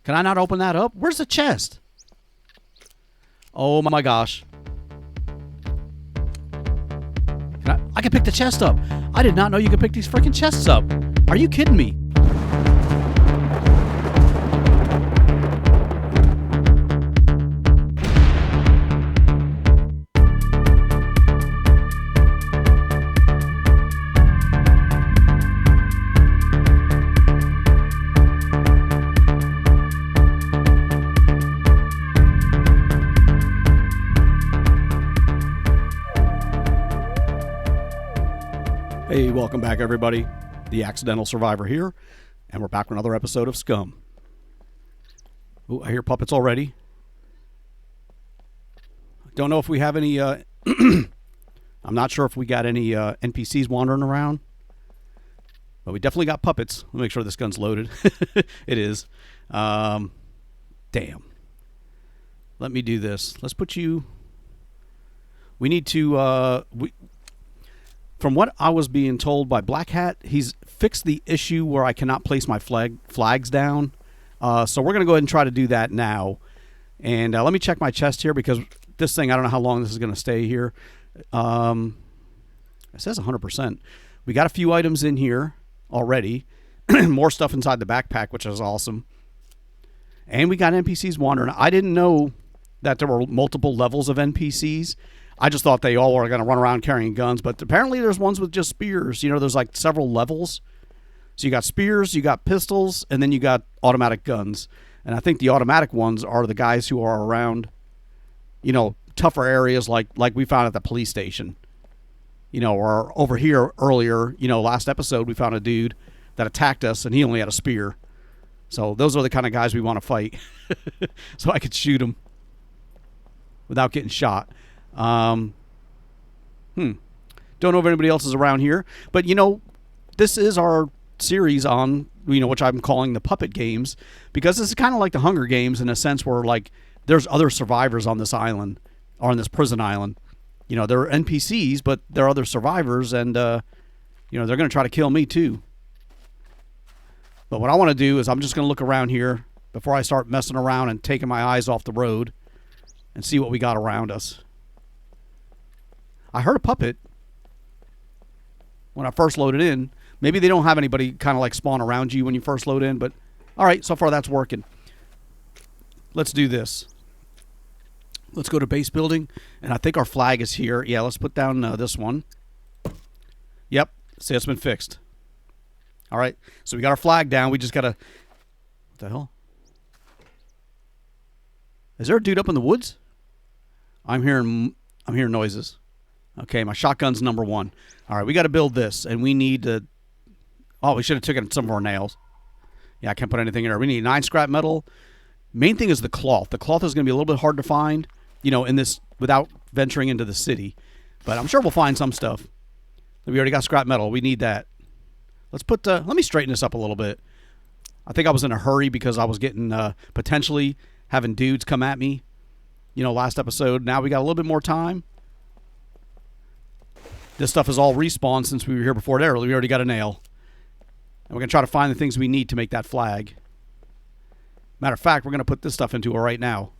Can I not open that up? Where's the chest? Oh my gosh. I can pick the chest up. I did not know you could pick these freaking chests up. Are you kidding me? Hey, welcome back, everybody. The Accidental Survivor here, and we're back with another episode of SCUM. Ooh, I hear puppets already. Don't know if we have any... I'm not sure if we got any NPCs wandering around, but we definitely got puppets. Let me make sure this gun's loaded. It is. Damn. Let me do this. Let's put you... We need to... From what I was being told by Black Hat, he's fixed the issue where I cannot place my flags down. So we're going to go ahead and try to do that now. And let me check my chest here because this thing, I don't know how long this is going to stay here. It says 100%. We got a few items in here already. More stuff inside the backpack, which is awesome. And we got NPCs wandering. I didn't know that there were multiple levels of NPCs. I just thought they all were going to run around carrying guns, but apparently there's ones with just spears. You know, there's like several levels. So you got spears, you got pistols, and then you got automatic guns. And I think the automatic ones are the guys who are around, you know, tougher areas like we found at the police station. You know, or over here earlier, you know, last episode we found a dude that attacked us and he only had a spear. So those are the kind of guys we want to fight. So I could shoot him without getting shot. Don't know if anybody else is around here, but you know, this is our series on, you know, which I'm calling the puppet games, because this is kind of like the Hunger Games in a sense where like there's other survivors on this island or on this prison island. You know, they're NPCs, but they're other survivors, and you know, they're going to try to kill me too. But what I want to do is I'm just going to look around here before I start messing around and taking my eyes off the road and see what we got around us. I heard a puppet when I first loaded in. Maybe they don't have anybody kind of like spawn around you when you first load in, but all right, so far that's working. Let's do this. Let's go to base building, and I think our flag is here. Yeah, let's put down this one. Yep, see, it's been fixed. All right, so we got our flag down. We just got to... What the hell? Is there a dude up in the woods? I'm hearing noises. Okay, my shotgun's number one. All right, we got to build this, and we need to... Oh, we should have taken some of our nails. Yeah, I can't put anything in there. We need 9 scrap metal. Main thing is the cloth. The cloth is going to be a little bit hard to find, you know, in this without venturing into the city. But I'm sure we'll find some stuff. We already got scrap metal. We need that. Let's put... let me straighten this up a little bit. I think I was in a hurry because I was getting... potentially having dudes come at me, you know, last episode. Now we got a little bit more time. This stuff is all respawned since we were here before there. We already got a nail. And we're going to try to find the things we need to make that flag. Matter of fact, we're going to put this stuff into it right now.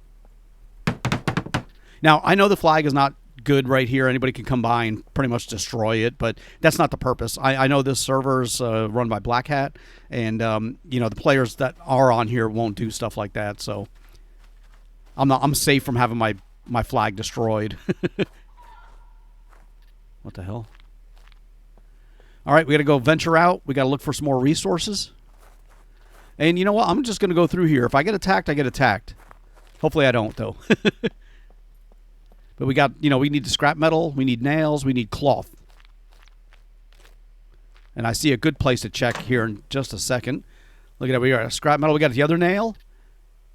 Now, I know the flag is not good right here. Anybody can come by and pretty much destroy it, but that's not the purpose. I know this server is run by Black Hat, and, you know, the players that are on here won't do stuff like that, so I'm safe from having my flag destroyed. What the hell? All right, we got to go venture out. We got to look for some more resources. And you know what? I'm just going to go through here. If I get attacked, I get attacked. Hopefully I don't, though. But we got, you know, we need the scrap metal. We need nails. We need cloth. And I see a good place to check here in just a second. Look at that. We got scrap metal. We got the other nail.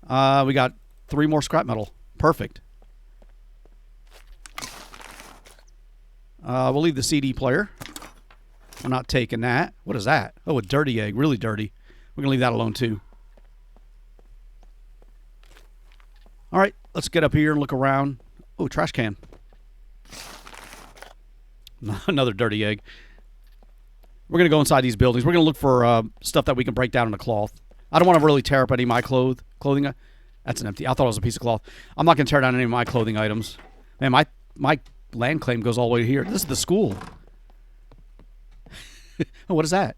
We got 3 more scrap metal. Perfect. We'll leave the CD player. I'm not taking that. What is that? Oh, a dirty egg. Really dirty. We're going to leave that alone, too. All right. Let's get up here and look around. Oh, trash can. Another dirty egg. We're going to go inside these buildings. We're going to look for stuff that we can break down into cloth. I don't want to really tear up any of my clothing. That's an empty. I thought it was a piece of cloth. I'm not going to tear down any of my clothing items. Man, my land claim goes all the way here. This is the school. Oh, what is that?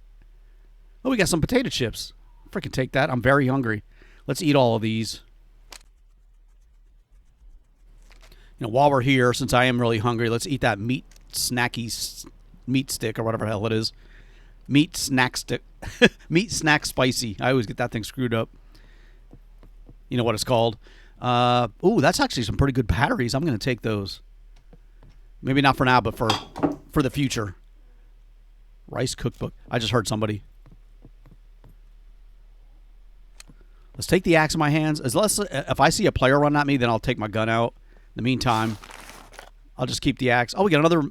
Oh, we got some potato chips. Freaking take that. I'm very hungry. Let's eat all of these. You know, while we're here, since I am really hungry, let's eat that meat stick or whatever the hell it is. Meat snack stick. Meat snack spicy. I always get that thing screwed up. You know what it's called. Ooh, that's actually some pretty good batteries. I'm going to take those. Maybe not for now, but for the future. Rice cookbook. I just heard somebody. Let's take the axe in my hands. If I see a player run at me, then I'll take my gun out. In the meantime, I'll just keep the axe. Oh, we got another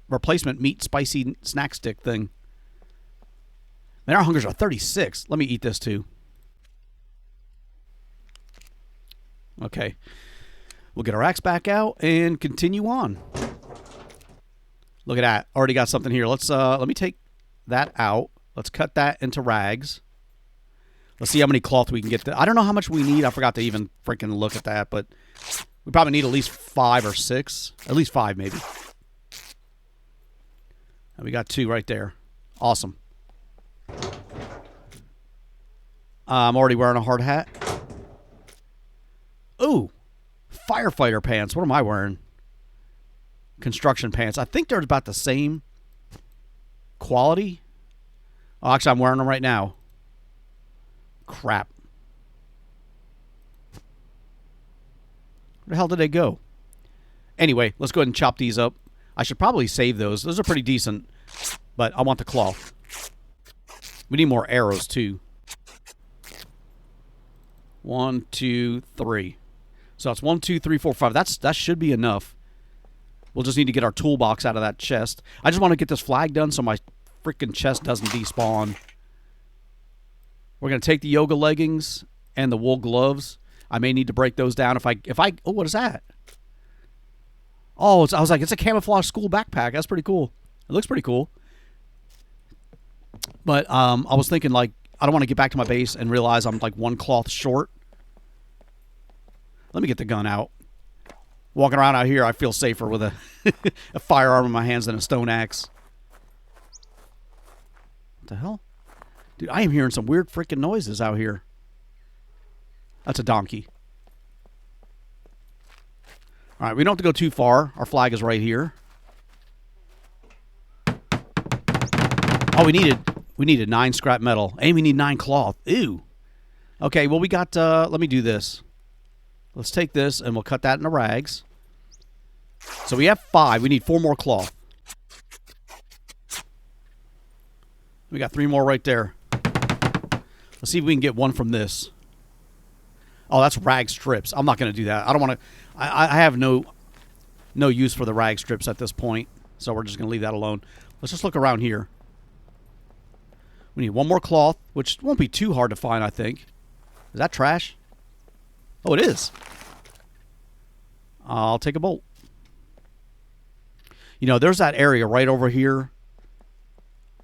replacement meat spicy snack stick thing. Man, our hungers are 36. Let me eat this too. Okay. We'll get our axe back out and continue on. Look at that. Already got something here. Let me take that out. Let's cut that into rags. Let's see how many cloth we can get. I don't know how much we need. I forgot to even freaking look at that, but we probably need at least 5 or 6. At least 5, maybe. And we got 2 right there. Awesome. I'm already wearing a hard hat. Ooh. Firefighter pants. What am I wearing? Construction pants. I think they're about the same quality. Oh, actually, I'm wearing them right now. Crap. Where the hell did they go? Anyway, let's go ahead and chop these up. I should probably save those. Those are pretty decent, but I want the cloth. We need more arrows, too. 1, 2, 3. So it's 1, 2, 3, 4, 5. That should be enough. We'll just need to get our toolbox out of that chest. I just want to get this flag done so my freaking chest doesn't despawn. We're going to take the yoga leggings and the wool gloves. I may need to break those down if I. Oh, what is that? Oh, I was like, it's a camouflage school backpack. That's pretty cool. It looks pretty cool. But I was thinking, like, I don't want to get back to my base and realize I'm like 1 cloth short. Let me get the gun out. Walking around out here, I feel safer with a firearm in my hands than a stone axe. What the hell? Dude, I am hearing some weird freaking noises out here. That's a donkey. All right, we don't have to go too far. Our flag is right here. Oh, we needed 9 scrap metal. And we need 9 cloth. Ew. Okay, well, we got, let me do this. Let's take this, and we'll cut that into rags. So we have 5. We need 4 more cloth. We got 3 more right there. Let's see if we can get 1 from this. Oh, that's rag strips. I'm not going to do that. I don't want to. I have no use for the rag strips at this point, so we're just going to leave that alone. Let's just look around here. We need 1 more cloth, which won't be too hard to find, I think. Is that trash? Oh, it is. I'll take a bolt. You know, there's that area right over here.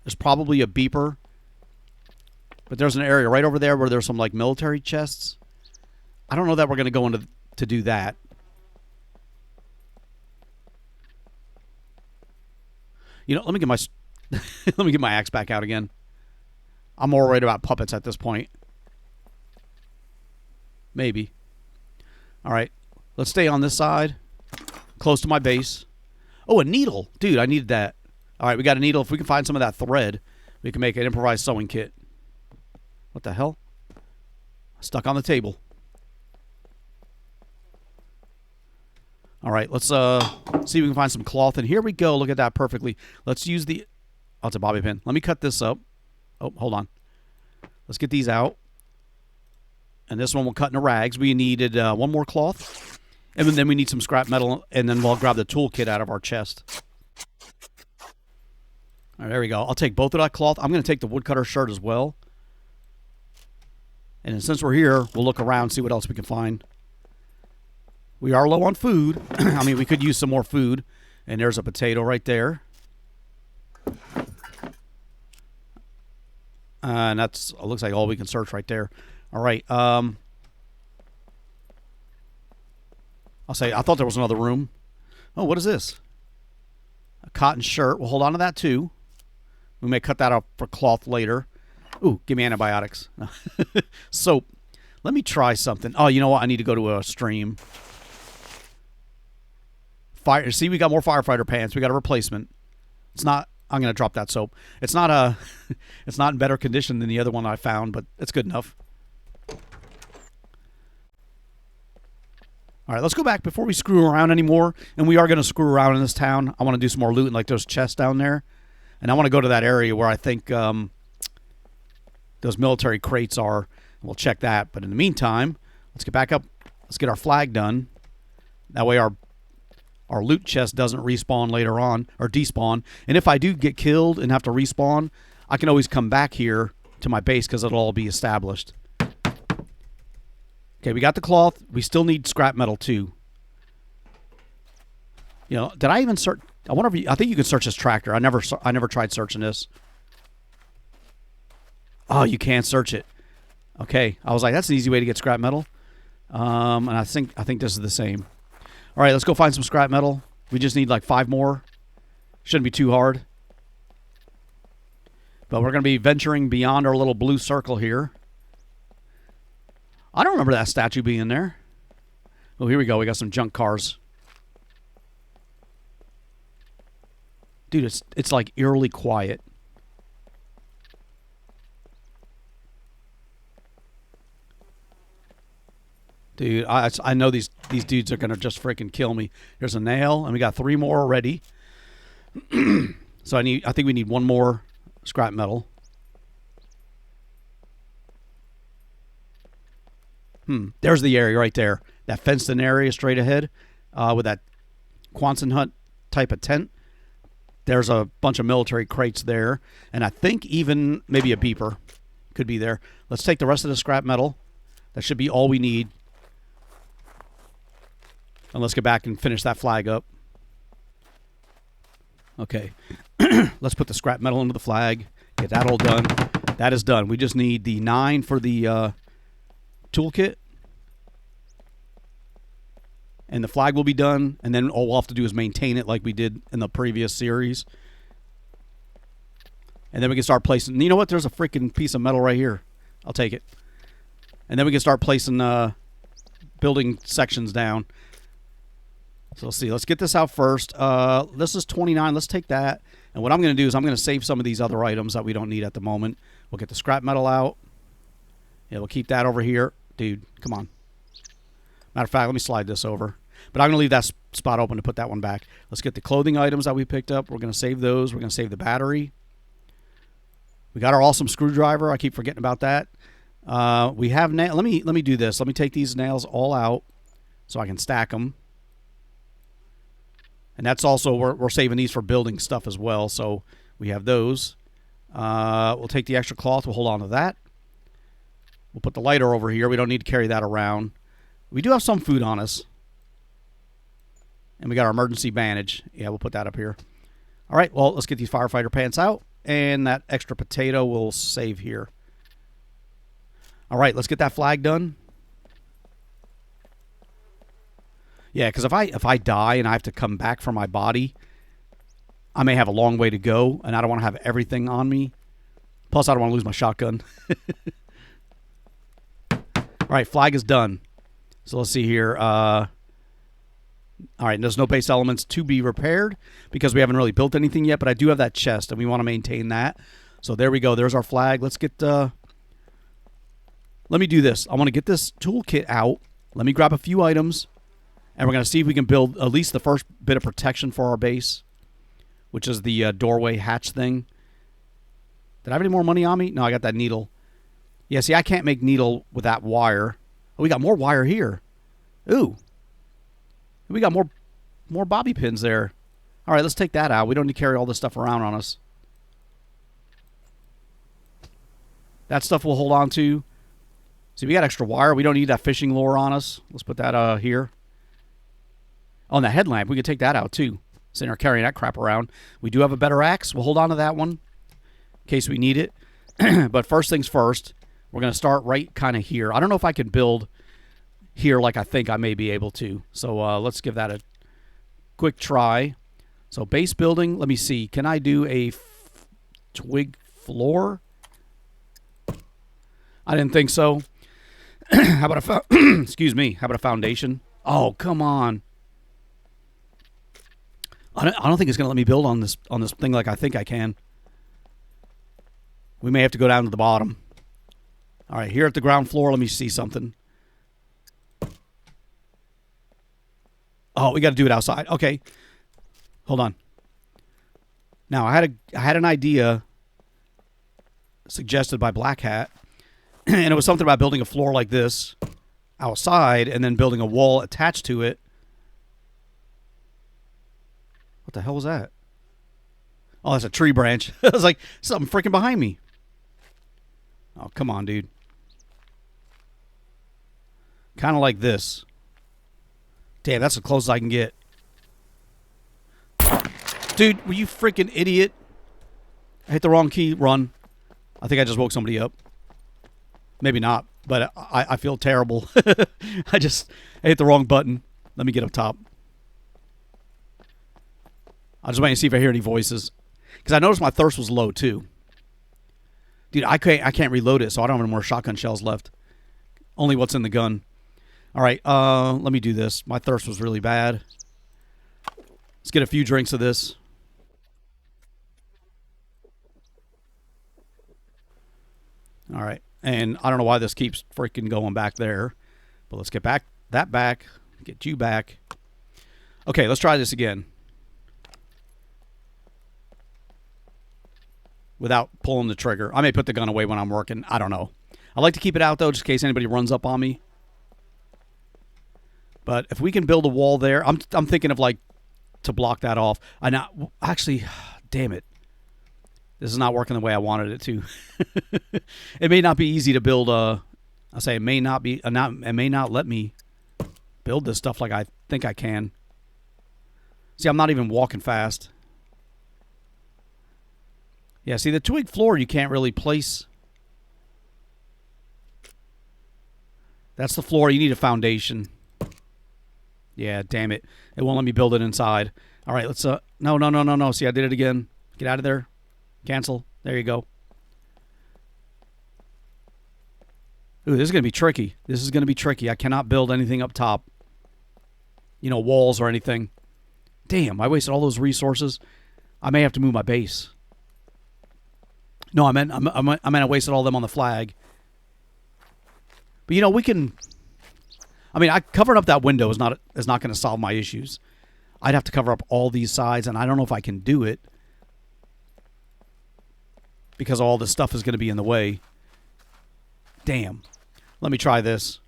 There's probably a beeper. But there's an area right over there where there's some, like, military chests. I don't know that we're going to go into to do that. You know, let me get my let me get my axe back out again. I'm more worried about puppets at this point. Maybe. All right. Let's stay on this side. Close to my base. Oh, a needle. Dude, I needed that. All right, we got a needle. If we can find some of that thread, we can make an improvised sewing kit. What the hell? Stuck on the table. All right, let's see if we can find some cloth. And here we go. Look at that perfectly. Let's use the... Oh, it's a bobby pin. Let me cut this up. Oh, hold on. Let's get these out. And this one we'll cut into rags. We needed 1 more cloth. And then we need some scrap metal. And then we'll grab the toolkit out of our chest. All right, there we go. I'll take both of that cloth. I'm going to take the woodcutter shirt as well. And since we're here, we'll look around, see what else we can find. We are low on food. I mean, we could use some more food. And there's a potato right there. And that's, it looks like all we can search right there. All right. I'll say I thought there was another room. Oh, what is this? A cotton shirt. We'll hold on to that too. We may cut that up for cloth later. Ooh, give me antibiotics. Soap. Let me try something. Oh, you know what? I need to go to a stream. Fire. See, we got more firefighter pants. We got a replacement. It's not. I'm gonna drop that soap. It's not a. It's not in better condition than the other one I found, but it's good enough. All right, let's go back before we screw around anymore. And we are going to screw around in this town. I want to do some more looting, like those chests down there. And I want to go to that area where I think those military crates are. We'll check that. But in the meantime, let's get back up. Let's get our flag done. That way our loot chest doesn't respawn later on, or despawn. And if I do get killed and have to respawn, I can always come back here to my base because it'll all be established. Okay, we got the cloth. We still need scrap metal too. You know, did I even search? I wonder if you, I think you can search this tractor. I never tried searching this. Oh, you can't search it. Okay, I was like, that's an easy way to get scrap metal. And I think this is the same. All right, let's go find some scrap metal. We just need like 5 more. Shouldn't be too hard. But we're going to be venturing beyond our little blue circle here. I don't remember that statue being there. Oh, here we go. We got some junk cars. Dude, it's like eerily quiet. Dude, I know these dudes are going to just freaking kill me. Here's a nail, and we got 3 more already. So I think we need 1 more scrap metal. There's the area right there. That fenced-in area straight ahead with that Quonset hut type of tent. There's a bunch of military crates there. And I think even maybe a beeper could be there. Let's take the rest of the scrap metal. That should be all we need. And let's get back and finish that flag up. Okay. Let's put the scrap metal into the flag. Get that all done. That is done. We just need the 9 for the toolkit, and the flag will be done, and then all we'll have to do is maintain it like we did in the previous series, and then we can start placing. You know what? There's a freaking piece of metal right here. I'll take it. And then we can start placing building sections down. So let's see. Let's get this out first. This is 29. Let's take that. And what I'm going to do is I'm going to save some of these other items that we don't need at the moment. We'll get the scrap metal out. Yeah, we'll keep that over here. Dude, come on. Matter of fact, let me slide this over. But I'm going to leave that spot open to put that one back. Let's get the clothing items that we picked up. We're going to save those. We're going to save the battery. We got our awesome screwdriver. I keep forgetting about that. We have nails. Let me do this. Let me take these nails all out so I can stack them. And that's also, we're saving these for building stuff as well. So we have those. We'll take the extra cloth. We'll hold on to that. We'll put the lighter over here. We don't need to carry that around. We do have some food on us. And we got our emergency bandage. Yeah, we'll put that up here. All right, well, let's get these firefighter pants out. And that extra potato we'll save here. All right, let's get that flag done. Yeah, because if I die and I have to come back for my body, I may have a long way to go, and I don't want to have everything on me. Plus, I don't want to lose my shotgun. All right, flag is done. So let's see here. All right, there's no base elements to be repaired because we haven't really built anything yet, but I do have that chest, and we want to maintain that. So there we go. There's our flag. Let's get... let me do this. I want to get this toolkit out. Let me grab a few items, and we're going to see if we can build at least the first bit of protection for our base, which is the doorway hatch thing. Did I have any more money on me? No, I got that needle. Yeah, see, I can't make needle with that wire. Oh, we got more wire here. Ooh. We got more bobby pins there. All right, let's take that out. We don't need to carry all this stuff around on us. That stuff we'll hold on to. See, we got extra wire. We don't need that fishing lure on us. Let's put that here. Oh, and the headlamp. We could take that out, too. Sitting there carrying that crap around. We do have a better axe. We'll hold on to that one in case we need it. But first things first, We're going to start right kind of here. I don't know if I can build here like I think I may be able to. So let's give that a quick try. So base building, let me see. Can I do a twig floor? I didn't think so. How about a excuse me? How about a foundation? Oh, come on. I don't think it's going to let me build on this thing like I think I can. We may have to go down to the bottom. All right, here at the ground floor, let me see something. Oh, we got to do it outside. Okay. Hold on. Now, I had an idea suggested by Black Hat, and it was something about building a floor like this outside and then building a wall attached to it. What the hell was that? Oh, that's a tree branch. I was like, something freaking behind me. Oh, come on, dude. Kind of like this. Damn, that's the closest I can get. Dude, were you freaking idiot? I hit the wrong key. Run. I think I just woke somebody up. Maybe not, but I feel terrible. I hit the wrong button. Let me get up top. I'll just wait and see if I hear any voices. Because I noticed my thirst was low, too. Dude, I can't reload it, so I don't have any more shotgun shells left. Only what's in the gun. All right, let me do this. My thirst was really bad. Let's get a few drinks of this. All right, and I don't know why this keeps freaking going back there, but let's get that back, get you back. Okay, let's try this again. Without pulling the trigger. I may put the gun away when I'm working. I don't know. I like to keep it out, though, just in case anybody runs up on me. But if we can build a wall there, I'm thinking of, like, to block that off. Actually, damn it. This is not working the way I wanted it to. It may not be easy to build it may not let me build this stuff like I think I can. See, I'm not even walking fast. Yeah, see, the twig floor you can't really place. That's the floor. You need a foundation. Yeah, damn it. It won't let me build it inside. All right, let's... No. See, I did it again. Get out of there. Cancel. There you go. Ooh, this is going to be tricky. This is going to be tricky. I cannot build anything up top. You know, walls or anything. Damn, I wasted all those resources. I may have to move my base. No, I meant I wasted all them on the flag. But you know, we can. I mean, covering up that window is not going to solve my issues. I'd have to cover up all these sides, and I don't know if I can do it because all this stuff is going to be in the way. Damn. Let me try this.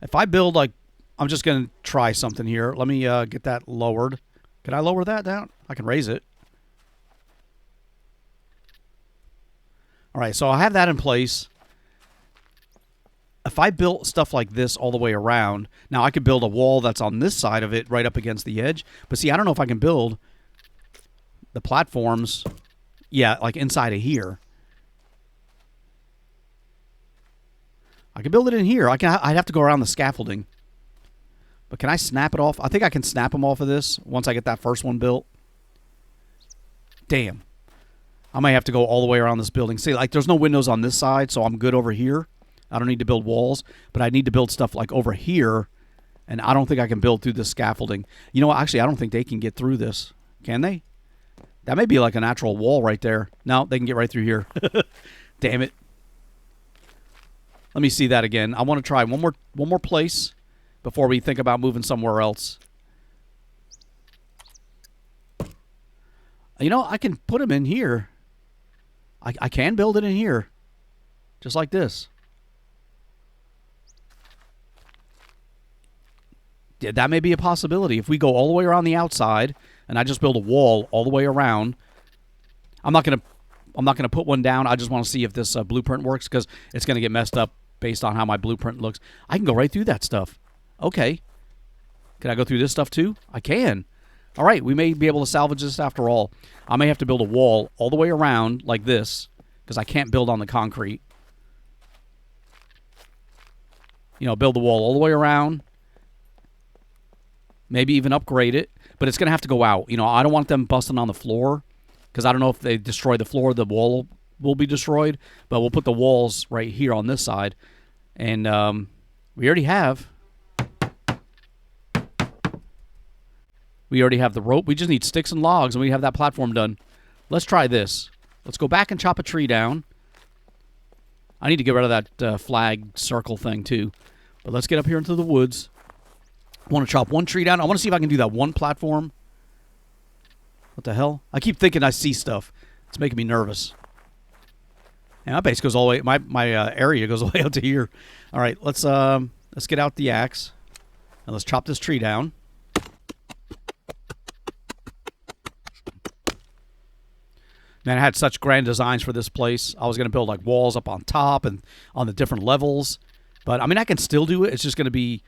If I build like. I'm just going to try something here. Let me get that lowered. Can I lower that down? I can raise it. All right, so I have that in place. If I built stuff like this all the way around, now I could build a wall that's on this side of it right up against the edge. But see, I don't know if I can build the platforms, yeah, like inside of here. I can build it in here. I'd have to go around the scaffolding. But can I snap it off? I think I can snap them off of this once I get that first one built. Damn. I might have to go all the way around this building. See, like there's no windows on this side, so I'm good over here. I don't need to build walls, but I need to build stuff like over here, and I don't think I can build through this scaffolding. You know what? Actually, I don't think they can get through this. Can they? That may be like a natural wall right there. No, they can get right through here. Damn it. Let me see that again. I want to try one more place before we think about moving somewhere else. You know, I can put them in here. I can build it in here. Just like this. Yeah, that may be a possibility. If we go all the way around the outside, and I just build a wall all the way around, I'm not gonna put one down. I just want to see if this blueprint works, because it's gonna get messed up based on how my blueprint looks. I can go right through that stuff. Okay. Can I go through this stuff too? I can. All right, we may be able to salvage this after all. I may have to build a wall all the way around like this because I can't build on the concrete. You know, build the wall all the way around. Maybe even upgrade it. But it's going to have to go out. You know, I don't want them busting on the floor because I don't know if they destroy the floor, the wall will be destroyed. But we'll put the walls right here on this side. And we already have... We already have the rope. We just need sticks and logs, and we have that platform done. Let's try this. Let's go back and chop a tree down. I need to get rid of that flag circle thing, too. But let's get up here into the woods. I want to chop one tree down. I want to see if I can do that one platform. What the hell? I keep thinking I see stuff. It's making me nervous. And my base goes all the way... My area goes all the way out to here. All right, let's get out the axe. And let's chop this tree down. Man, I had such grand designs for this place. I was going to build like walls up on top and on the different levels. But, I mean, I can still do it. It's just going to be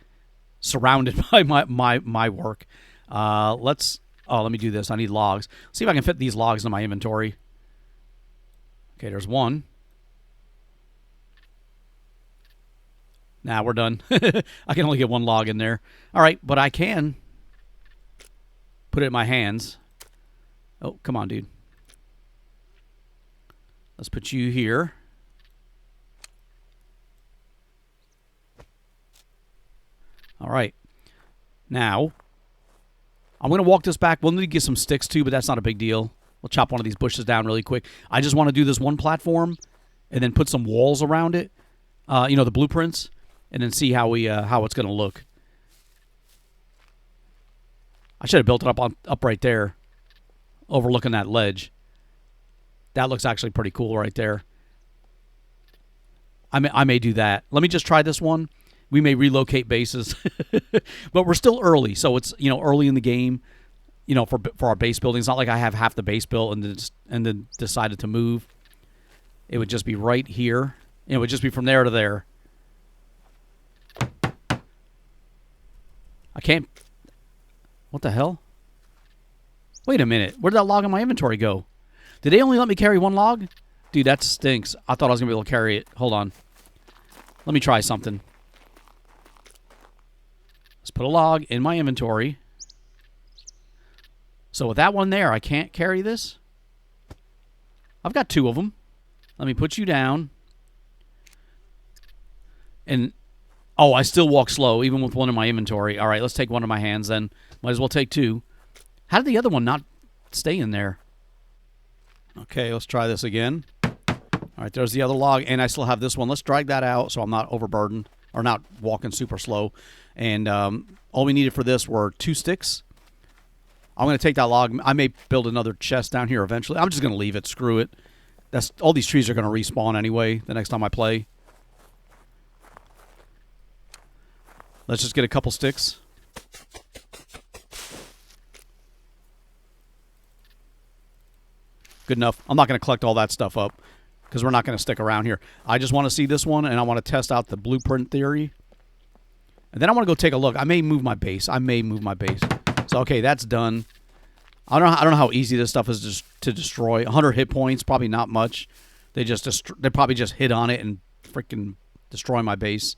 surrounded by my work. Let me do this. I need logs. See if I can fit these logs in my inventory. Okay, there's one. Nah, we're done. I can only get one log in there. All right, but I can put it in my hands. Oh, come on, dude. Let's put you here. All right. Now, I'm going to walk this back. We'll need to get some sticks too, but that's not a big deal. We'll chop one of these bushes down really quick. I just want to do this one platform and then put some walls around it. You know, the blueprints, and then see how it's going to look. I should have built it up right there, overlooking that ledge. That looks actually pretty cool right there. I may do that. Let me just try this one. We may relocate bases, but we're still early, so it's, you know, early in the game. You know, for our base building, it's not like I have half the base built and then decided to move. It would just be right here. It would just be from there to there. I can't. What the hell? Wait a minute. Where did that log in my inventory go? Did they only let me carry one log? Dude, that stinks. I thought I was going to be able to carry it. Hold on. Let me try something. Let's put a log in my inventory. So with that one there, I can't carry this. I've got two of them. Let me put you down. And, oh, I still walk slow, even with one in my inventory. All right, let's take one in my hands then. Might as well take two. How did the other one not stay in there? Okay, let's try this again. All right, there's the other log, and I still have this one. Let's drag that out so I'm not overburdened or not walking super slow. And all we needed for this were 2 sticks. I'm going to take that log. I may build another chest down here eventually. I'm just going to leave it. Screw it. All these trees are going to respawn anyway the next time I play. Let's just get a couple sticks. Good enough. I'm not going to collect all that stuff up because we're not going to stick around here. I just want to see this one, and I want to test out the blueprint theory. And then I want to go take a look. I may move my base. So, okay, that's done. I don't know how easy this stuff is just to destroy. 100 hit points, probably not much. They probably just hit on it and freaking destroy my base.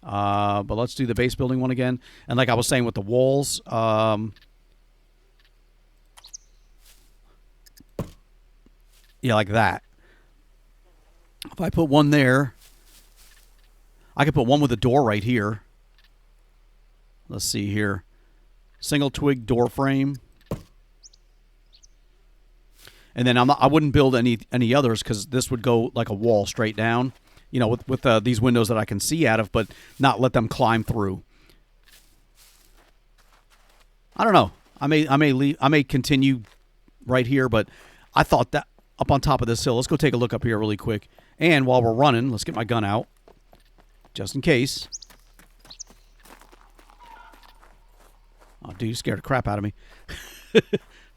But let's do the base building one again. And like I was saying with the walls, yeah, like that. If I put one there, I could put one with a door right here. Let's see here. Single twig door frame. And then I wouldn't build any others because this would go like a wall straight down. You know, with these windows that I can see out of, but not let them climb through. I don't know. I may continue right here, but I thought that up on top of this hill. Let's go take a look up here really quick. And while we're running, let's get my gun out, just in case. Oh, dude, you scared the crap out of me.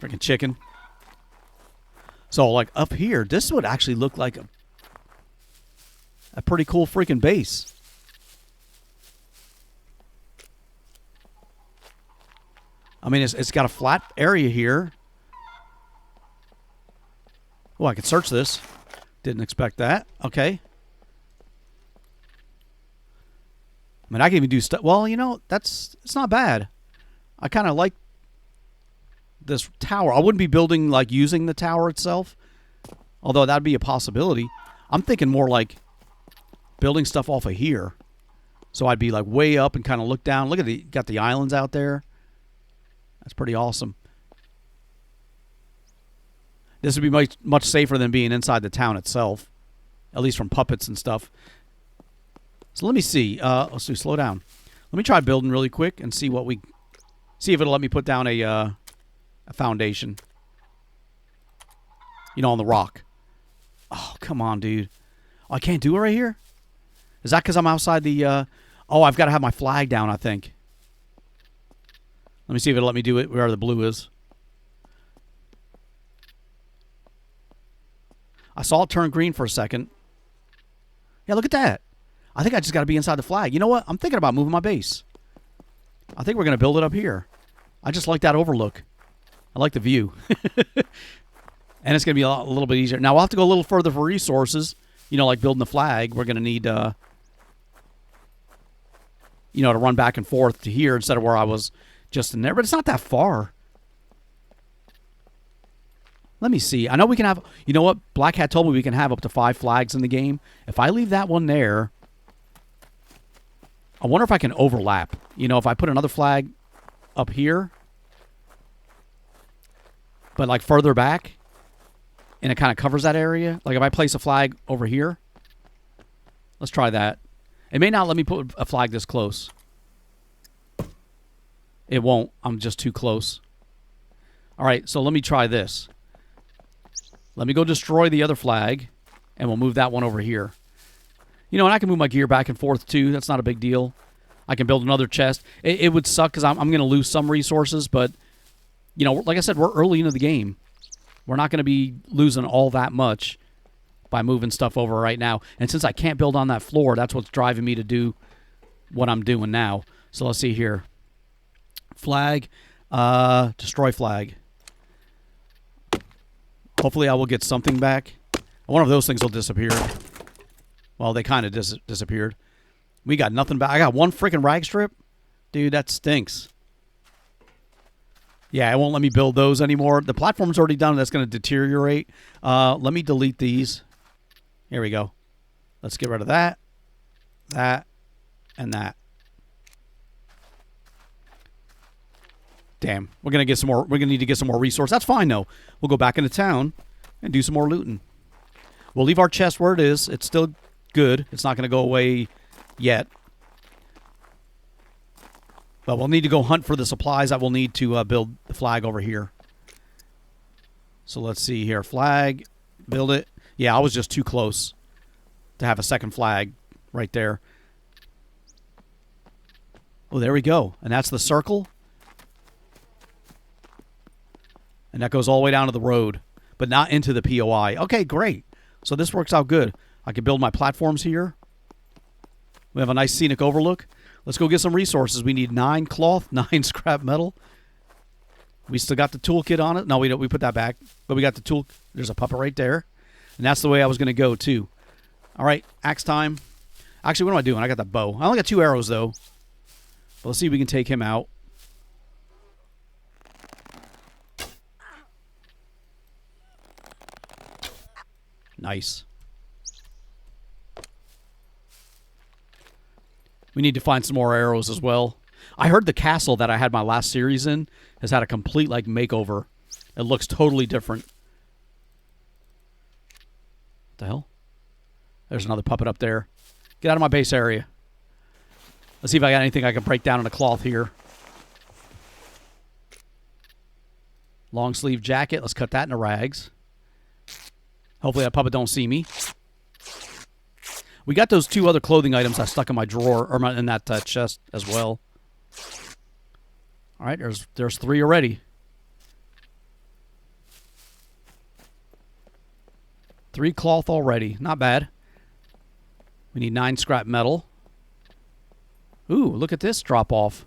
Freaking chicken. So, like, up here, this would actually look like a pretty cool freaking base. I mean, it's got a flat area here. Oh, I could search this. Didn't expect that. Okay. I mean, I can even do stuff. Well, you know, it's not bad. I kind of like this tower. I wouldn't be building, like, using the tower itself, although that'd be a possibility. I'm thinking more like building stuff off of here. So I'd be, like, way up and kind of look down. Look at got the islands out there. That's pretty awesome. This would be much safer than being inside the town itself, at least from puppets and stuff. So let me see. Let's do slow down. Let me try building really quick and see if it'll let me put down a foundation. You know, on the rock. Oh, come on, dude. Oh, I can't do it right here? Is that because I'm outside the... Oh, I've got to have my flag down, I think. Let me see if it'll let me do it where the blue is. I saw it turn green for a second. Yeah, look at that. I think I just got to be inside the flag. You know what? I'm thinking about moving my base. I think we're going to build it up here. I just like that overlook. I like the view. And it's going to be a little bit easier. Now, we'll have to go a little further for resources. You know, like building the flag. We're going to need, you know, to run back and forth to here instead of where I was just in there. But it's not that far. Let me see. I know we can have... You know what? Black Hat told me we can have up to 5 flags in the game. If I leave that one there... I wonder if I can overlap. You know, if I put another flag up here... But, like, further back... And it kind of covers that area. Like, if I place a flag over here... Let's try that. It may not let me put a flag this close. It won't. I'm just too close. All right, so let me try this. Let me go destroy the other flag, and we'll move that one over here. You know, and I can move my gear back and forth, too. That's not a big deal. I can build another chest. It would suck because I'm going to lose some resources, but, you know, like I said, we're early into the game. We're not going to be losing all that much by moving stuff over right now. And since I can't build on that floor, that's what's driving me to do what I'm doing now. So let's see here. Flag. Destroy flag. Hopefully I will get something back. One of those things will disappear. Well, they kind of disappeared. We got nothing back. I got one freaking rag strip. Dude, that stinks. Yeah, it won't let me build those anymore. The platform's already done. That's going to deteriorate. Let me delete these. Here we go. Let's get rid of that, and that. Damn, we're gonna get some more. We're gonna need to get some more resources. That's fine though. We'll go back into town and do some more looting. We'll leave our chest where it is. It's still good. It's not gonna go away yet. But we'll need to go hunt for the supplies that we'll need to build the flag over here. So let's see here. Flag, build it. Yeah, I was just too close to have a second flag right there. Oh, there we go. And that's the circle. And that goes all the way down to the road, but not into the POI. Okay, great. So this works out good. I can build my platforms here. We have a nice scenic overlook. Let's go get some resources. We need 9 cloth, 9 scrap metal. We still got the toolkit on it. No, we don't. We put that back. But we got the tool. There's a puppet right there. And that's the way I was going to go, too. All right, axe time. Actually, what am I doing? I got the bow. I only got 2 arrows, though. But let's see if we can take him out. Nice. We need to find some more arrows as well. I heard the castle that I had my last series in has had a complete, like, makeover. It looks totally different. What the hell? There's another puppet up there. Get out of my base area. Let's see if I got anything I can break down in a cloth here. Long sleeve jacket. Let's cut that into rags. Hopefully that puppet don't see me. We got those 2 other clothing items I stuck in my drawer, or in that chest as well. All right, there's 3 already. 3 cloth already. Not bad. We need 9 scrap metal. Ooh, look at this drop off.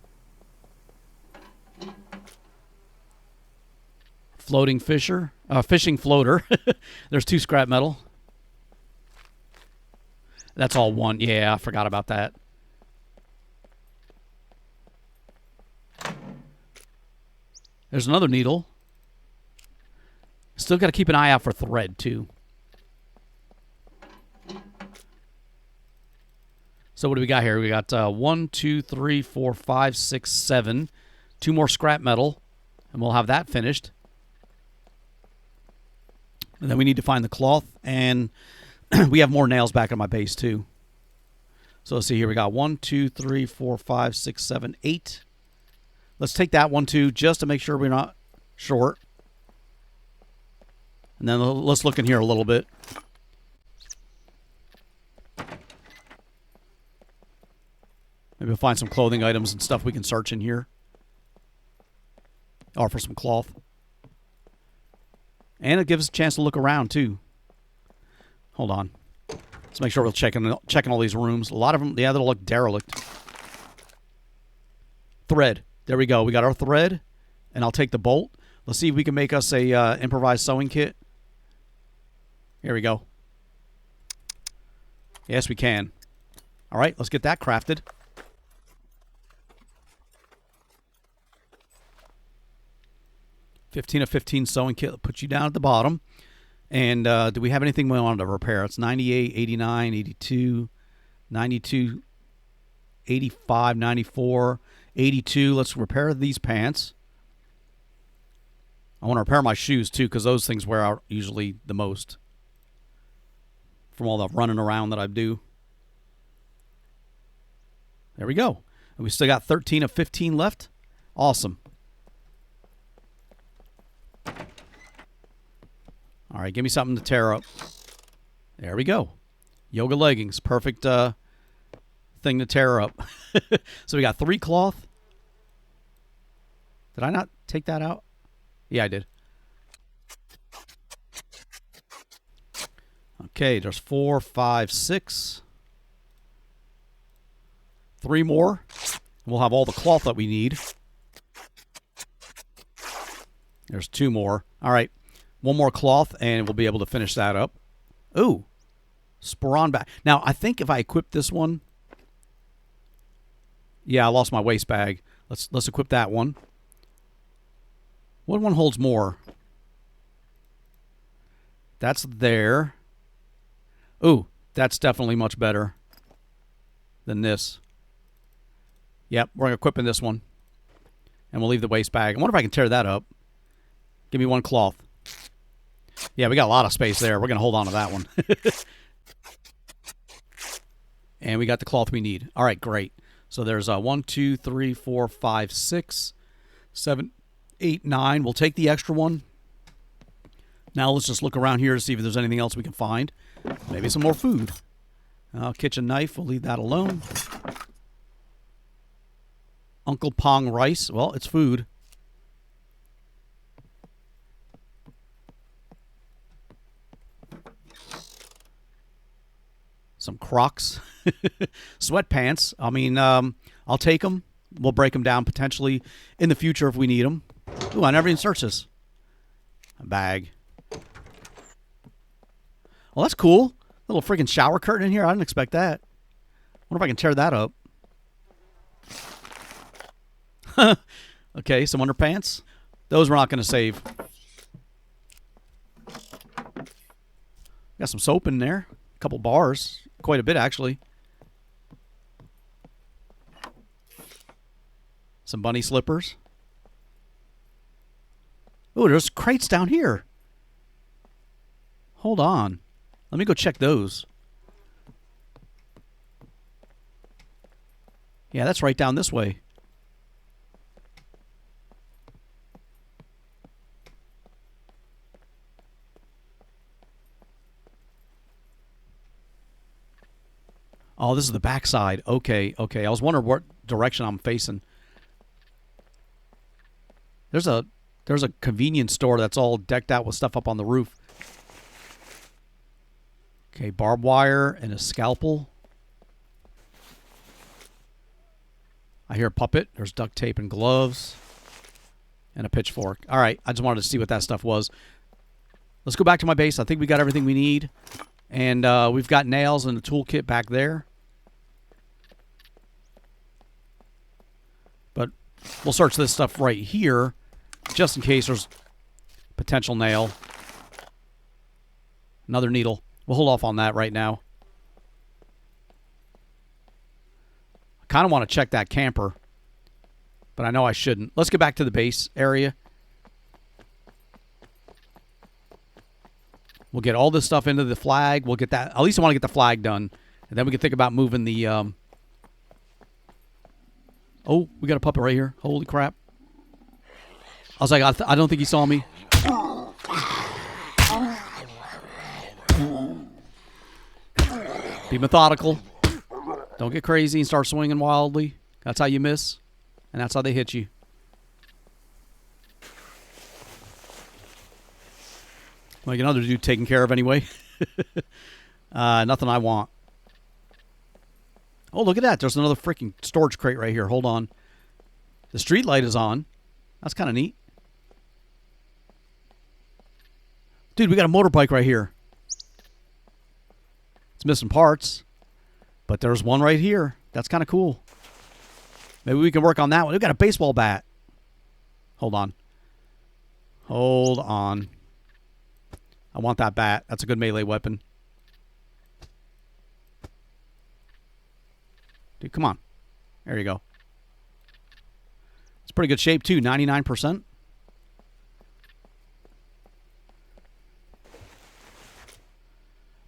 Floating fishing floater. There's 2 scrap metal. That's all one. Yeah, I forgot about that. There's another needle. Still got to keep an eye out for thread, too. So what do we got here? We got 1, 2, 3, 4, 5, 6, 7. 2 more scrap metal, and we'll have that finished. And then we need to find the cloth, and we have more nails back at my base, too. So let's see here. We got 1, 2, 3, 4, 5, 6, 7, 8. Let's take that one, too, just to make sure we're not short. And then let's look in here a little bit. Maybe we'll find some clothing items and stuff we can search in here. Or for some cloth. And it gives us a chance to look around, too. Hold on. Let's make sure we're checking all these rooms. A lot of them, yeah, they'll look derelict. Thread. There we go. We got our thread. And I'll take the bolt. Let's see if we can make us a improvised sewing kit. Here we go. Yes, we can. All right, let's get that crafted. $15 of 15 sewing kit. I'll put you down at the bottom. And do we have anything we want to repair? It's 98, 89, 82, 92, 85, 94, 82. Let's repair these pants. I want to repair my shoes, too, because those things wear out usually the most from all the running around that I do. There we go. And we still got 13 of 15 left. Awesome. All right, give me something to tear up. There we go. Yoga leggings. Perfect thing to tear up. So we got 3 cloth. Did I not take that out? Yeah, I did. Okay, there's 4, 5, 6. 3 more. We'll have all the cloth that we need. There's 2 more. All right. 1 more cloth, and we'll be able to finish that up. Ooh. Sporon bag. Now, I think if I equip this one... Yeah, I lost my waste bag. Let's equip that one. What one holds more? That's there. Ooh, that's definitely much better than this. Yep, we're equipping this one. And we'll leave the waste bag. I wonder if I can tear that up. Give me 1 cloth. Yeah, we got a lot of space there. We're going to hold on to that one. And we got the cloth we need. All right, great. So there's 1, 2, 3, 4, 5, 6, 7, 8, 9. We'll take the extra one. Now let's just look around here to see if there's anything else we can find. Maybe some more food. Kitchen knife, we'll leave that alone. Uncle Pong rice. Well, it's food. Some Crocs. Sweatpants. I mean, I'll take them. We'll break them down potentially in the future if we need them. Ooh, I never even searched this. A bag. Well, that's cool. Little freaking shower curtain in here. I didn't expect that. Wonder if I can tear that up. Okay, some underpants. Those we're not going to save. Got some soap in there. A couple bars. Quite a bit, actually. Some bunny slippers. Oh, there's crates down here. Hold on. Let me go check those. Yeah, that's right down this way. Oh, this is the backside. Okay, okay. I was wondering what direction I'm facing. There's a convenience store that's all decked out with stuff up on the roof. Okay, barbed wire and a scalpel. I hear a puppet. There's duct tape and gloves. And a pitchfork. All right, I just wanted to see what that stuff was. Let's go back to my base. I think we got everything we need. And we've got nails and the toolkit back there. But we'll search this stuff right here, just in case there's potential nail. Another needle. We'll hold off on that right now. I kind of want to check that camper, but I know I shouldn't. Let's get back to the base area. We'll get all this stuff into the flag. We'll get that. At least I want to get the flag done. And then we can think about moving the... Oh, we got a puppet right here. Holy crap. I was like, I don't think he saw me. Be methodical. Don't get crazy and start swinging wildly. That's how you miss. And that's how they hit you. Like another dude taken care of anyway. Nothing I want. Oh, look at that. There's another freaking storage crate right here. Hold on. The street light is on. That's kind of neat. Dude, we got a motorbike right here. It's missing parts. But there's one right here. That's kind of cool. Maybe we can work on that one. We got a baseball bat. Hold on. Hold on. I want that bat. That's a good melee weapon. Dude, come on. There you go. It's pretty good shape, too. 99%.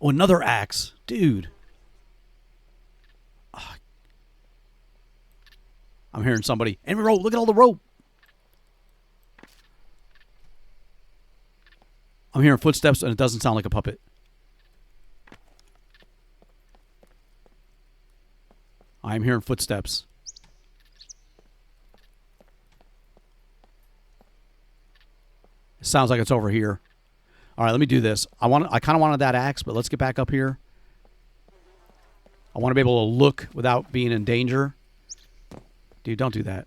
Oh, another axe. Dude. Oh. I'm hearing somebody. Enemy rope. Look at all the rope. I'm hearing footsteps, and it doesn't sound like a puppet. I'm hearing footsteps. It sounds like it's over here. All right, let me do this. I kind of wanted that axe, but let's get back up here. I want to be able to look without being in danger. Dude, don't do that.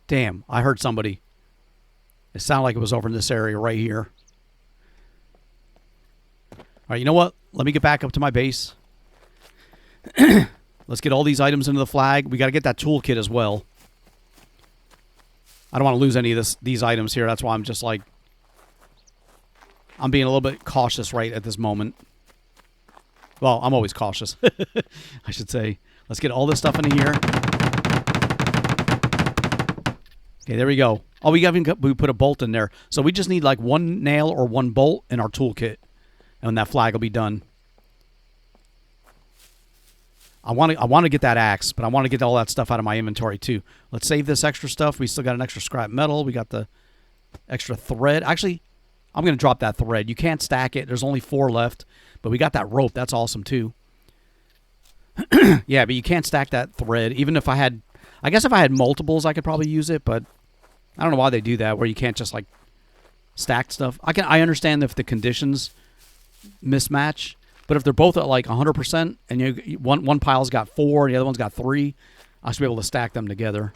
Damn, I heard somebody. It sounded like it was over in this area right here. All right, you know what? Let me get back up to my base. Let's get all these items into the flag. We got to get that toolkit as well. I don't want to lose any of these items here. That's why I'm just like... I'm being a little bit cautious right at this moment. Well, I'm always cautious, I should say. Let's get all this stuff into here. Okay, there we go. Oh, we put a bolt in there. So we just need like one nail or one bolt in our toolkit. And that flag will be done. I want to get that axe, but I want to get all that stuff out of my inventory too. Let's save this extra stuff. We still got an extra scrap metal. We got the extra thread. Actually, I'm going to drop that thread. You can't stack it. There's only 4 left. But we got that rope. That's awesome too. Yeah, but you can't stack that thread. Even if I had... I guess if I had multiples, I could probably use it, but I don't know why they do that, where you can't just, like, stack stuff. I understand if the conditions mismatch, but if they're both at, like, 100%, and one pile's got 4 and the other one's got 3, I should be able to stack them together.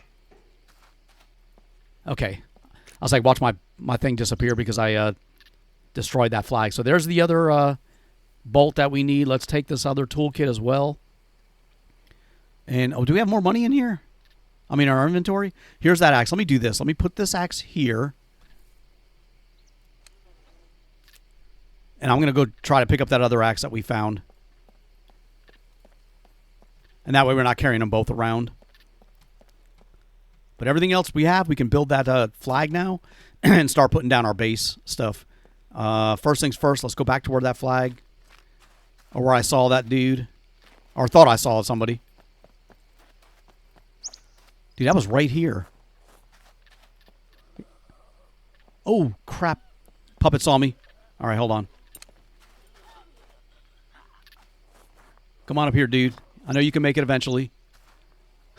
Okay. I was like, watch my thing disappear because I destroyed that flag. So there's the other bolt that we need. Let's take this other toolkit as well. And, oh, do we have more money in here? I mean, our inventory? Here's that axe. Let me do this. Let me put this axe here. And I'm going to go try to pick up that other axe that we found. And that way we're not carrying them both around. But everything else we have, we can build that flag now and start putting down our base stuff. First things first, let's go back to where that flag, or where I saw that dude, or thought I saw somebody. Dude, that was right here. Oh, crap. Puppet saw me. All right, hold on. Come on up here, dude. I know you can make it eventually.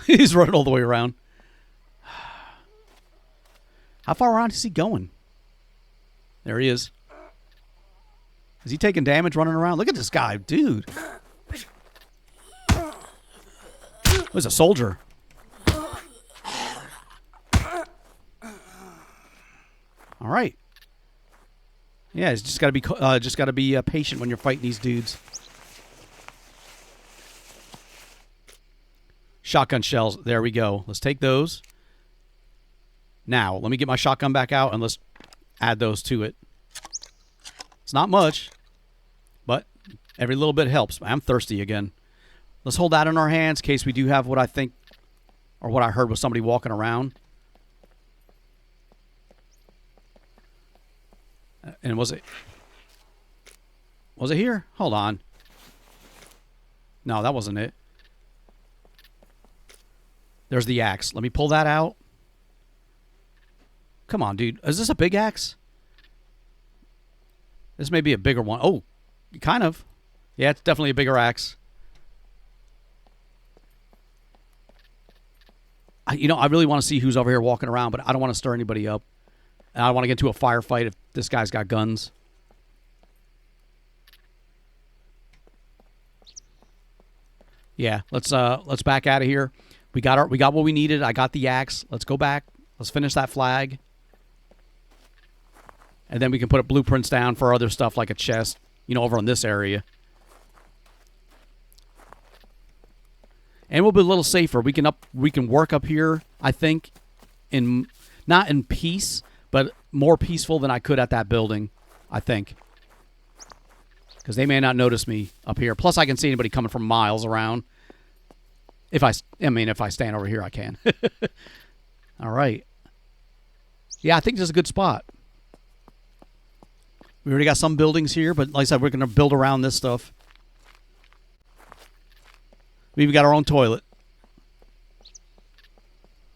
He's running all the way around. How far around is he going? There he is. Is he taking damage running around? Look at this guy, dude. Was a soldier. All right. Yeah, it's just got to be patient when you're fighting these dudes. Shotgun shells. There we go. Let's take those. Now, let me get my shotgun back out and let's add those to it. It's not much, but every little bit helps. I'm thirsty again. Let's hold that in our hands in case we do have what I think or what I heard was somebody walking around. And was it here? Hold on. No, that wasn't it. There's the axe. Let me pull that out. Come on, dude. Is this a big axe? This may be a bigger one. Oh, kind of. Yeah, it's definitely a bigger axe. I really want to see who's over here walking around, but I don't want to stir anybody up. And I don't want to get into a firefight if this guy's got guns. Yeah, let's back out of here. We got what we needed. I got the axe. Let's go back. Let's finish that flag. And then we can put blueprints down for other stuff like a chest, over in this area. And we'll be a little safer. We can work up here, I think, not in peace, but more peaceful than I could at that building, I think. Because they may not notice me up here. Plus, I can see anybody coming from miles around. If I stand over here, I can. All right. Yeah, I think this is a good spot. We already got some buildings here, but like I said, we're going to build around this stuff. We even got our own toilet.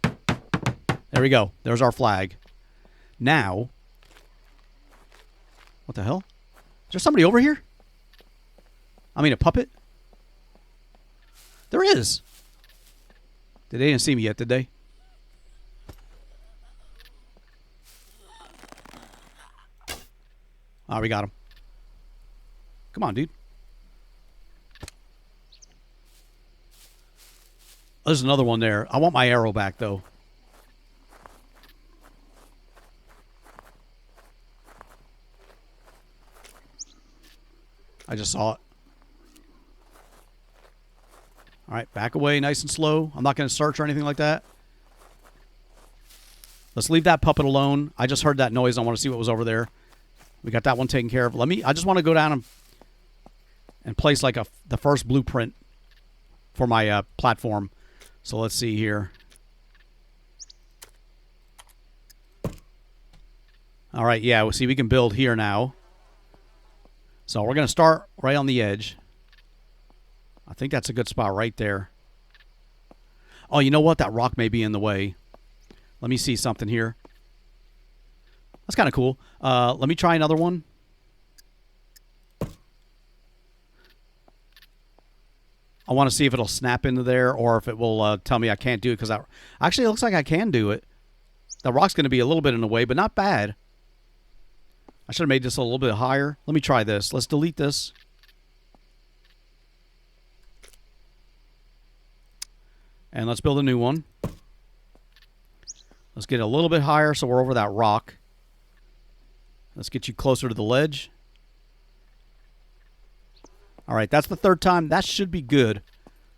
There we go. There's our flag. Now, what the hell? Is there somebody over here? I mean, a puppet? There is. They didn't see me yet, did they? Oh, we got him. Come on, dude. There's another one there. I want my arrow back, though. I just saw it. All right, back away nice and slow. I'm not going to search or anything like that. Let's leave that puppet alone. I just heard that noise. I want to see what was over there. We got that one taken care of. I just want to go down and place like the first blueprint for my platform. So let's see here. All right, yeah, see, we can build here now. So we're going to start right on the edge. I think that's a good spot right there. Oh, you know what? That rock may be in the way. Let me see something here. That's kind of cool. Let me try another one. I want to see if it'll snap into there or if it will tell me I can't do it. Because actually, it looks like I can do it. The rock's going to be a little bit in the way, but not bad. I should have made this a little bit higher. Let me try this. Let's delete this. And let's build a new one. Let's get a little bit higher so we're over that rock. Let's get you closer to the ledge. All right, that's the third time. That should be good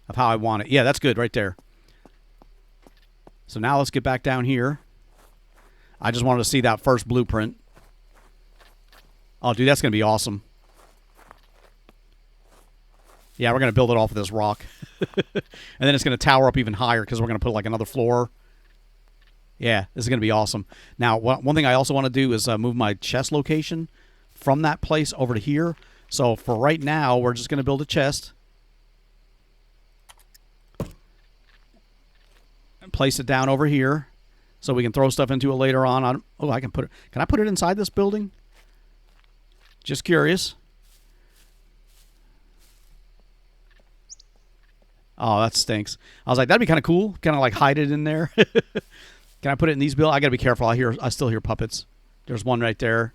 of how I want it. Yeah, that's good right there. So now let's get back down here. I just wanted to see that first blueprint. Oh, dude, that's going to be awesome. Yeah, we're going to build it off of this rock. And then it's going to tower up even higher because we're going to put like another floor. Yeah, this is going to be awesome. Now, one thing I also want to do is move my chest location from that place over to here. So for right now, we're just going to build a chest. And place it down over here so we can throw stuff into it later on. I can put it. Can I put it inside this building? Just curious. Oh, that stinks. I was like, that'd be kind of cool. Kind of like hide it in there. Can I put it in these buildings? I got to be careful. I still hear puppets. There's one right there.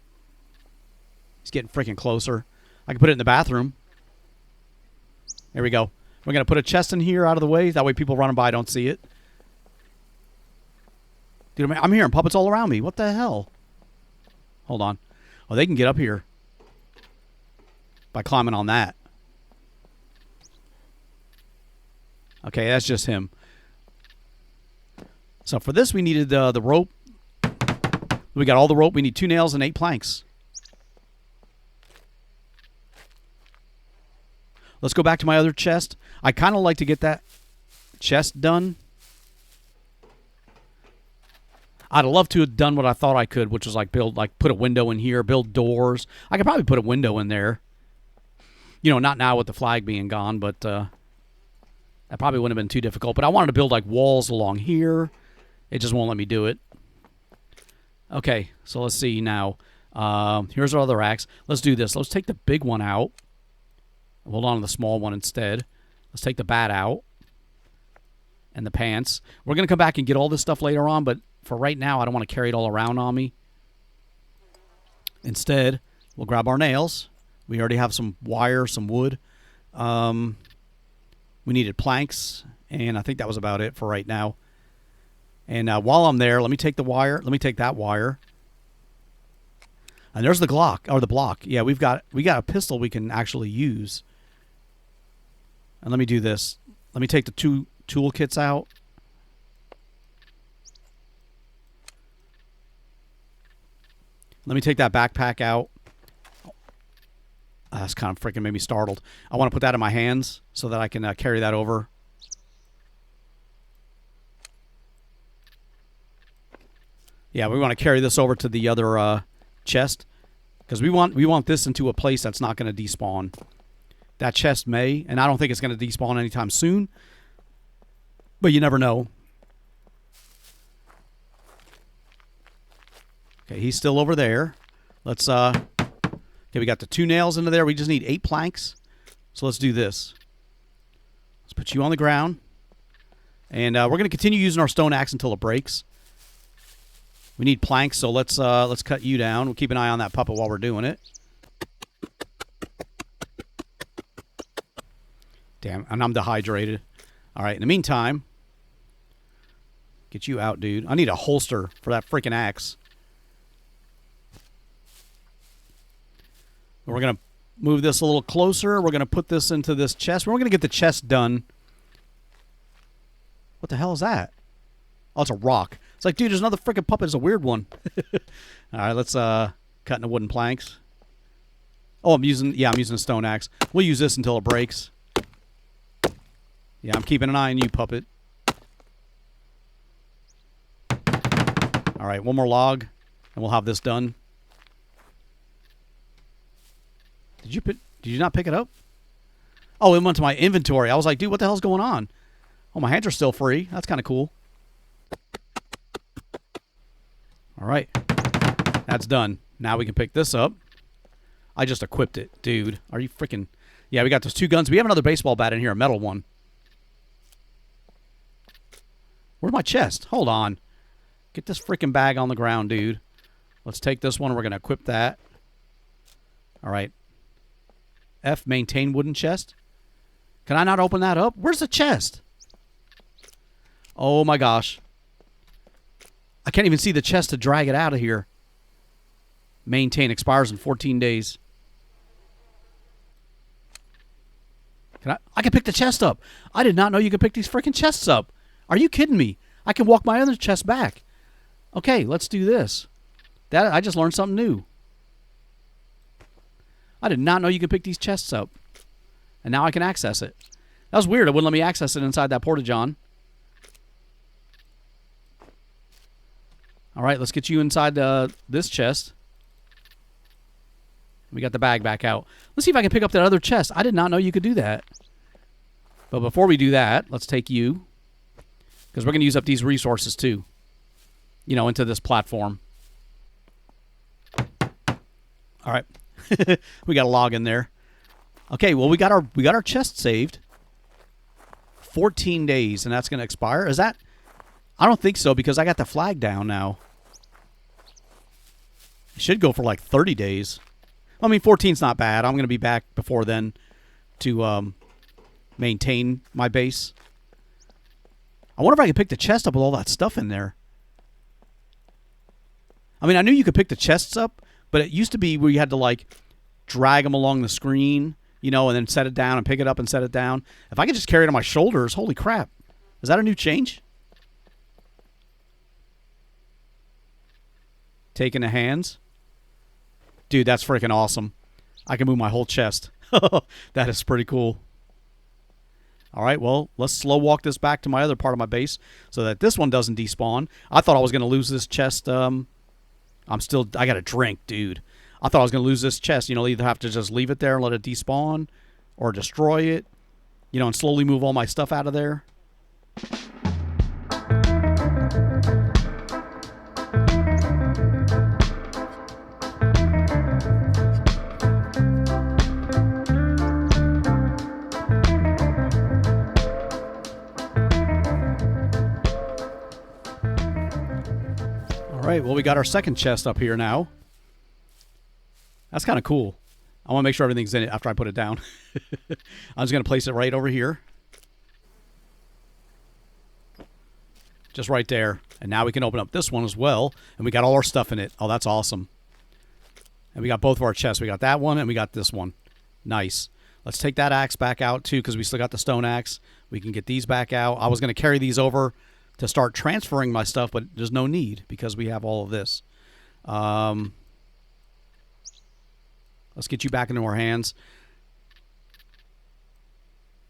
He's getting freaking closer. I can put it in the bathroom. There we go. We're going to put a chest in here out of the way. That way people running by don't see it. Dude, I'm hearing puppets all around me. What the hell? Hold on. Oh, they can get up here by climbing on that. Okay, that's just him. So for this, we needed the rope. We got all the rope. We need 2 nails and 8 planks. Let's go back to my other chest. I kind of like to get that chest done. I'd love to have done what I thought I could, which was like put a window in here, build doors. I could probably put a window in there. You know, not now with the flag being gone, but that probably wouldn't have been too difficult. But I wanted to build like walls along here. It just won't let me do it. Okay, so let's see now. Here's our other axe. Let's do this. Let's take the big one out. Hold on to the small one instead. Let's take the bat out. And the pants. We're going to come back and get all this stuff later on, but for right now, I don't want to carry it all around on me. Instead, we'll grab our nails. We already have some wire, some wood. We needed planks, and I think that was about it for right now. And while I'm there, let me take the wire. Let me take that wire. And there's the Glock, or the block. Yeah, we got a pistol we can actually use. And let me do this. Let me take the 2 toolkits out. Let me take that backpack out. That's kind of freaking made me startled. I want to put that in my hands so that I can carry that over. Yeah, we want to carry this over to the other chest because we want this into a place that's not going to despawn. That chest may, and I don't think it's going to despawn anytime soon, but you never know. Okay, he's still over there. Let's okay, we got the 2 nails into there. We just need 8 planks. So let's do this. Let's put you on the ground. And we're going to continue using our stone axe until it breaks. We need planks, so let's cut you down. We'll keep an eye on that puppet while we're doing it. Damn, and I'm dehydrated. All right, in the meantime, get you out, dude. I need a holster for that freaking axe. We're going to move this a little closer. We're going to put this into this chest. We're going to get the chest done. What the hell is that? Oh, it's a rock. It's like, dude, there's another freaking puppet. It's a weird one. All right, let's cut into wooden planks. Oh, I'm using a stone axe. We'll use this until it breaks. Yeah, I'm keeping an eye on you, puppet. All right, one more log, and we'll have this done. Did you not pick it up? Oh, it went to my inventory. I was like, dude, what the hell's going on? Oh, my hands are still free. That's kind of cool. All right. That's done. Now we can pick this up. I just equipped it. Dude, are you freaking... Yeah, we got those 2 guns. We have another baseball bat in here, a metal one. Where's my chest? Hold on. Get this freaking bag on the ground, dude. Let's take this one. We're going to equip that. All right. F, maintain wooden chest. Can I not open that up? Where's the chest? Oh, my gosh. I can't even see the chest to drag it out of here. Maintain expires in 14 days. I can pick the chest up. I did not know you could pick these freaking chests up. Are you kidding me? I can walk my other chest back. Okay, let's do this. I just learned something new. I did not know you could pick these chests up. And now I can access it. That was weird. It wouldn't let me access it inside that porta-john. All right, let's get you inside this chest. We got the bag back out. Let's see if I can pick up that other chest. I did not know you could do that. But before we do that, let's take you. Because we're going to use up these resources too. You know, into this platform. All right. We got a log in there. Okay, well, we got our chest saved. 14 days, and that's going to expire. Is that... I don't think so, because I got the flag down now. It should go for like 30 days. I mean, 14's not bad. I'm going to be back before then to maintain my base. I wonder if I could pick the chest up with all that stuff in there. I mean, I knew you could pick the chests up, but it used to be where you had to, like, drag them along the screen, you know, and then set it down and pick it up and set it down. If I could just carry it on my shoulders, holy crap. Is that a new change? Taking the hands. Dude, that's freaking awesome. I can move my whole chest. That is pretty cool. All right, well, let's slow walk this back to my other part of my base so that this one doesn't despawn. I thought I was going to lose this chest. I got a drink, dude. I thought I was going to lose this chest. You know, either have to just leave it there and let it despawn or destroy it, you know, and slowly move all my stuff out of there. All right, well, we got our second chest up here now. That's kind of cool. I want to make sure everything's in it after I put it down. I'm just going to place it right over here. Just right there. And now we can open up this one as well. And we got all our stuff in it. Oh, that's awesome. And we got both of our chests. We got that one and we got this one. Nice. Let's take that axe back out too because we still got the stone axe. We can get these back out. I was going to carry these over to start transferring my stuff, but there's no need because we have all of this. Let's get you back into our hands.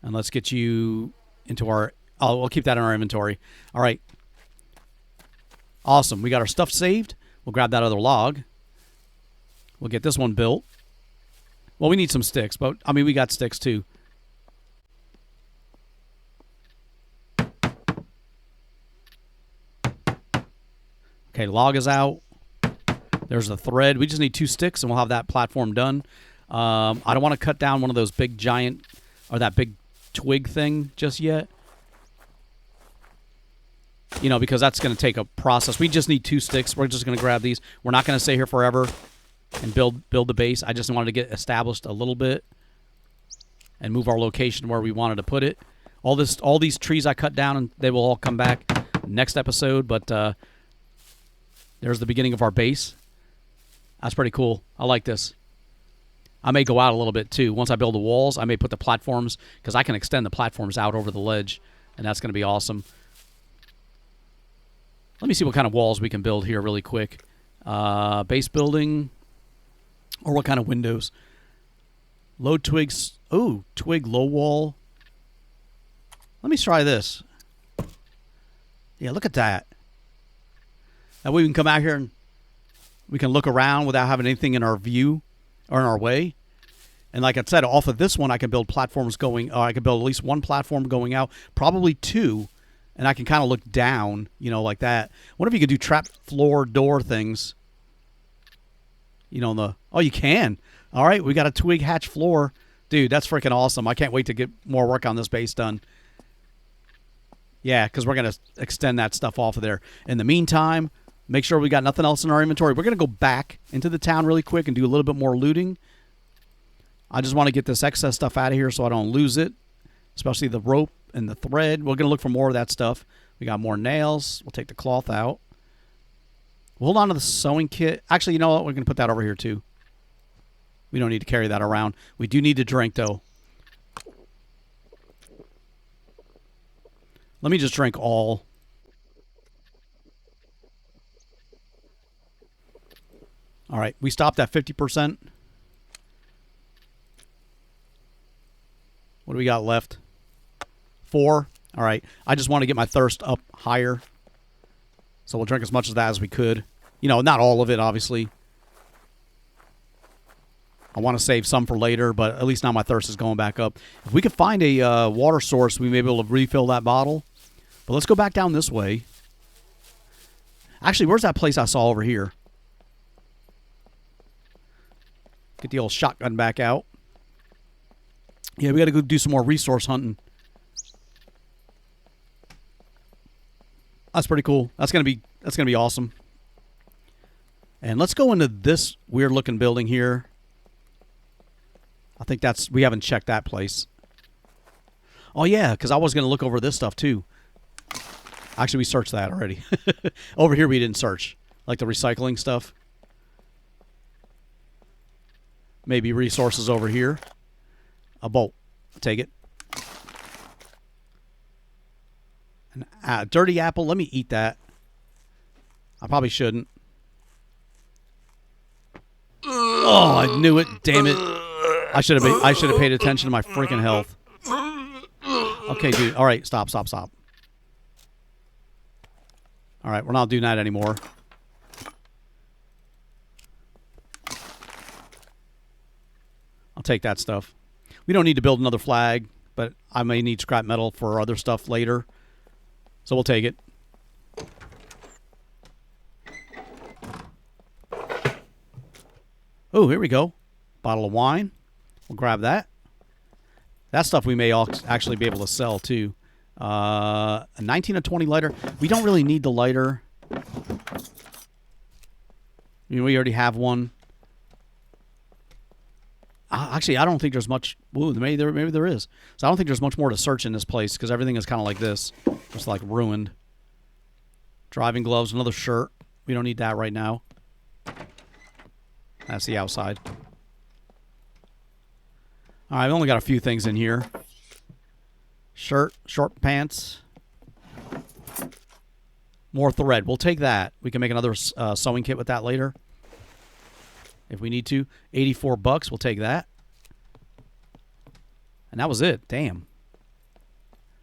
And let's get you into our... Oh, we'll keep that in our inventory. All right. Awesome. We got our stuff saved. We'll grab that other log. We'll get this one built. Well, we need some sticks, but, I mean, we got sticks too. Okay, log is out. There's the thread. We just need 2 sticks, and we'll have that platform done. I don't want to cut down one of those big giant, or that big twig thing just yet. You know, because that's going to take a process. We just need 2 sticks. We're just going to grab these. We're not going to stay here forever and build the base. I just wanted to get established a little bit and move our location where we wanted to put it. All these trees I cut down, and they will all come back next episode, but there's the beginning of our base. That's pretty cool. I like this. I may go out a little bit, too. Once I build the walls, I may put the platforms, because I can extend the platforms out over the ledge, and that's going to be awesome. Let me see what kind of walls we can build here really quick. Base building, or what kind of windows? Low twigs. Oh, twig low wall. Let me try this. Yeah, look at that. That way we can come out here and we can look around without having anything in our view or in our way. And like I said, off of this one, I can build platforms going... I can build at least 1 platform going out, probably 2. And I can kind of look down, you know, like that. What if you could do trap floor door things? You know, oh, you can. All right, we got a twig hatch floor. Dude, that's freaking awesome. I can't wait to get more work on this base done. Yeah, because we're going to extend that stuff off of there. In the meantime... Make sure we got nothing else in our inventory. We're going to go back into the town really quick and do a little bit more looting. I just want to get this excess stuff out of here so I don't lose it, especially the rope and the thread. We're going to look for more of that stuff. We got more nails. We'll take the cloth out. We'll hold on to the sewing kit. Actually, you know what? We're going to put that over here too. We don't need to carry that around. We do need to drink, though. Let me just drink all... All right, we stopped at 50%. What do we got left? 4. All right, I just want to get my thirst up higher. So we'll drink as much of that as we could. You know, not all of it, obviously. I want to save some for later, but at least now my thirst is going back up. If we could find a water source, we may be able to refill that bottle. But let's go back down this way. Actually, where's that place I saw over here? Get the old shotgun back out. Yeah, we got to go do some more resource hunting. That's pretty cool. That's gonna be awesome. And let's go into this weird looking building here. I think we haven't checked that place. Oh, yeah, because I was going to look over this stuff, too. Actually, we searched that already. Over here, we didn't search. Like the recycling stuff. Maybe resources over here. A bolt. Take it. A dirty apple. Let me eat that. I probably shouldn't. Oh, I knew it. Damn it. I should have paid attention to my freaking health. Okay, dude. All right, stop. All right, we're not doing that anymore. I'll take that stuff. We don't need to build another flag, but I may need scrap metal for other stuff later. So we'll take it. Oh, here we go. Bottle of wine. We'll grab that. That stuff we may actually be able to sell, too. A 19 and 20 lighter. We don't really need the lighter. We already have one. Actually, I don't think there's much. Ooh, maybe there is. So I don't think there's much more to search in this place because everything is kind of like this. Just like ruined. Driving gloves, another shirt. We don't need that right now. That's the outside. All right, I've only got a few things in here. Shirt, short pants. More thread. We'll take that. We can make another sewing kit with that later. If we need to. $84. We'll take that. And that was it. Damn.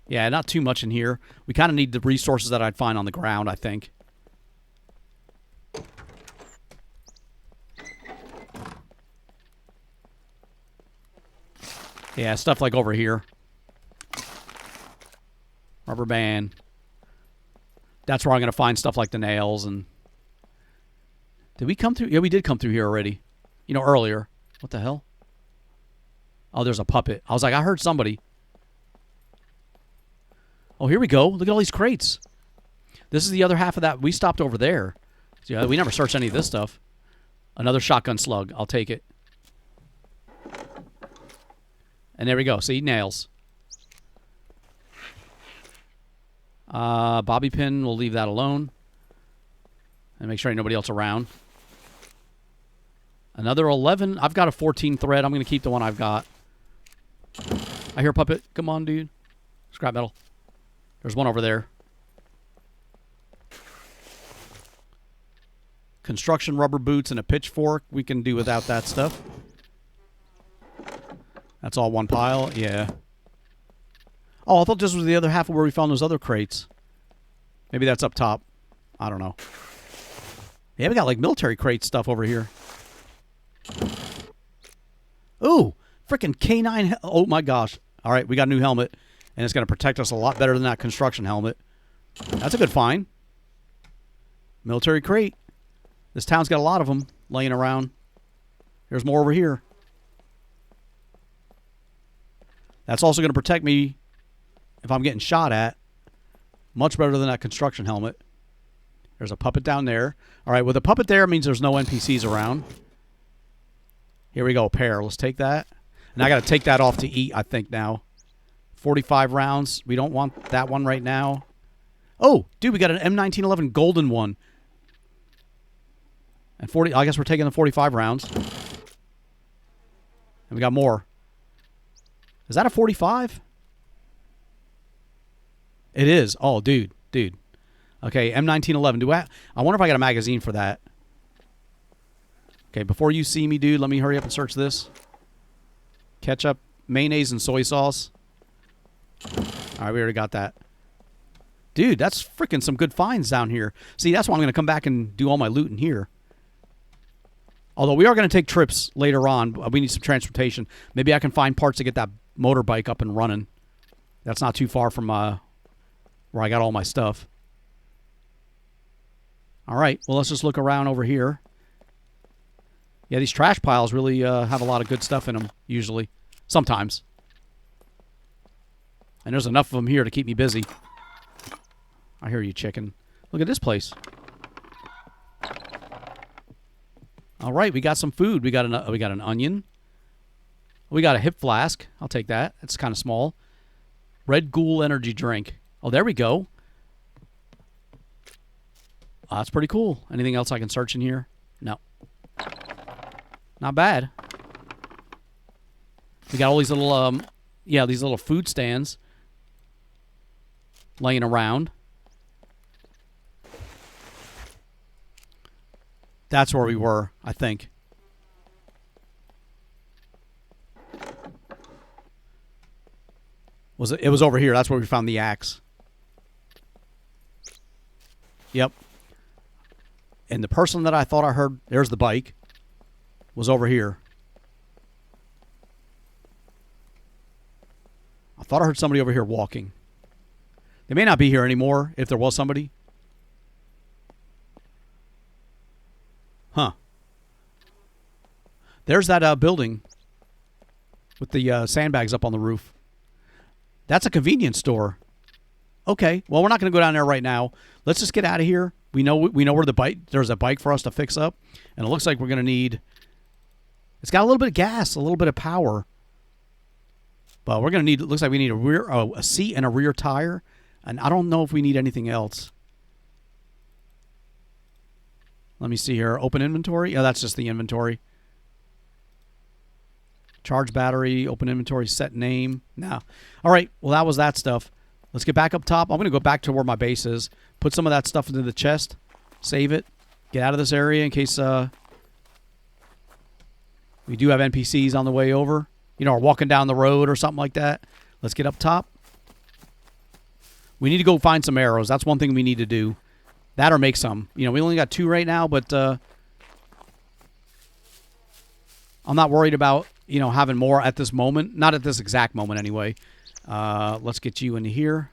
Yeah, not too much in here. We kind of need the resources that I'd find on the ground, I think. Yeah, stuff like over here. Rubber band. That's where I'm going to find stuff like the nails and... Did we come through? Yeah, we did come through here already. You know, earlier. What the hell? Oh, there's a puppet. I was like, I heard somebody. Oh, here we go. Look at all these crates. This is the other half of that. We stopped over there. So, yeah, we never searched any of this stuff. Another shotgun slug. I'll take it. And there we go. See, nails. Bobby pin. We'll leave that alone. And make sure ain't nobody else around. Another 11. I've got a 14 thread. I'm going to keep the one I've got. I hear a puppet. Come on, dude. Scrap metal. There's one over there. Construction rubber boots and a pitchfork. We can do without that stuff. That's all one pile. Yeah. Oh, I thought this was the other half of where we found those other crates. Maybe that's up top. I don't know. Yeah, we got like military crate stuff over here. Ooh, freaking K9. Oh my gosh. All right, we got a new helmet, and it's going to protect us a lot better than that construction helmet. That's a good find. Military crate. This town's got a lot of them laying around. There's more over here. That's also going to protect me if I'm getting shot at. Much better than that construction helmet. There's a puppet down there. All right, with a puppet there, it means there's no NPCs around. Here we go, a pair. Let's take that. And I got to take that off to eat, I think, now. 45 rounds. We don't want that one right now. Oh, dude, we got an M1911 golden one. And 40. I guess we're taking the 45 rounds. And we got more. Is that a 45? It is. Oh, dude. Okay, M1911. I wonder if I got a magazine for that. Okay, before you see me, dude, let me hurry up and search this. Ketchup, mayonnaise, and soy sauce. All right, we already got that. Dude, that's freaking some good finds down here. See, that's why I'm going to come back and do all my loot in here. Although we are going to take trips later on. We need some transportation. Maybe I can find parts to get that motorbike up and running. That's not too far from where I got all my stuff. All right, well, let's just look around over here. Yeah, these trash piles really have a lot of good stuff in them, usually. Sometimes. And there's enough of them here to keep me busy. I hear you, chicken. Look at this place. All right, we got some food. We got an onion. We got a hip flask. I'll take that. It's kind of small. Red Ghoul energy drink. Oh, there we go. That's pretty cool. Anything else I can search in here? No. Not bad. We got all these little, these little food stands laying around. That's where we were, I think. It was over here. That's where we found the axe. Yep. And the person that I thought I heard, there's the bike, was over here. I thought I heard somebody over here walking. They may not be here anymore if there was somebody. Huh. There's that building with the sandbags up on the roof. That's a convenience store. Okay. Well, we're not going to go down there right now. Let's just get out of here. We know where the bike. There's a bike for us to fix up, and it looks like we're going to need. It's got a little bit of gas, a little bit of power, but we're going to need. It looks like we need a seat and a rear tire, and I don't know if we need anything else. Let me see here. Open inventory. Oh, that's just the inventory. Charge battery. Open inventory. Set name. No. All right. Well, that was that stuff. Let's get back up top. I'm going to go back to where my base is. Put some of that stuff into the chest. Save it. Get out of this area in case we do have NPCs on the way over. You know, or walking down the road or something like that. Let's get up top. We need to go find some arrows. That's one thing we need to do. That or make some. You know, we only got 2 right now, but I'm not worried about, you know, having more at this moment. Not at this exact moment anyway. Let's get you into here.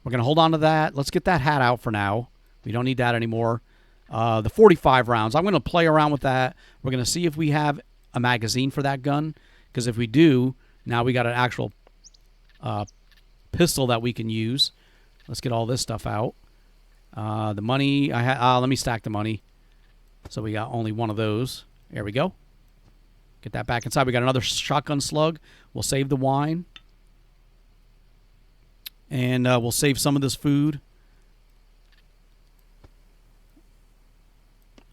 We're going to hold on to that. Let's get that hat out for now. We don't need that anymore. The 45 rounds. I'm going to play around with that. We're going to see if we have a magazine for that gun. Because if we do, now we got an actual pistol that we can use. Let's get all this stuff out. The money. Let me stack the money. So we got only one of those. There we go. Get that back inside. We got another shotgun slug. We'll save the wine. And we'll save some of this food.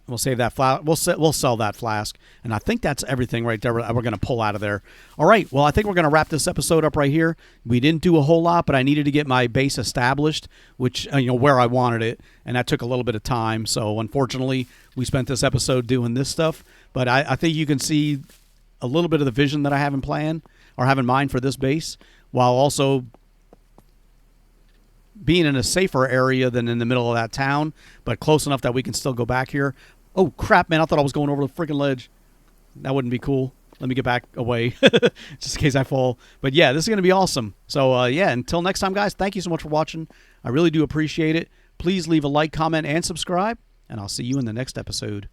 We'll save that flask. We'll sell that flask. And I think that's everything right there we're going to pull out of there. All right. Well, I think we're going to wrap this episode up right here. We didn't do a whole lot, but I needed to get my base established, which, where I wanted it. And that took a little bit of time. So, unfortunately, we spent this episode doing this stuff. But I think you can see a little bit of the vision that I have in plan or have in mind for this base, while also being in a safer area than in the middle of that town, but close enough that we can still go back here. Oh, crap, man. I thought I was going over the freaking ledge. That wouldn't be cool. Let me get back away just in case I fall. But, yeah, this is going to be awesome. So, until next time, guys, thank you so much for watching. I really do appreciate it. Please leave a like, comment, and subscribe, and I'll see you in the next episode.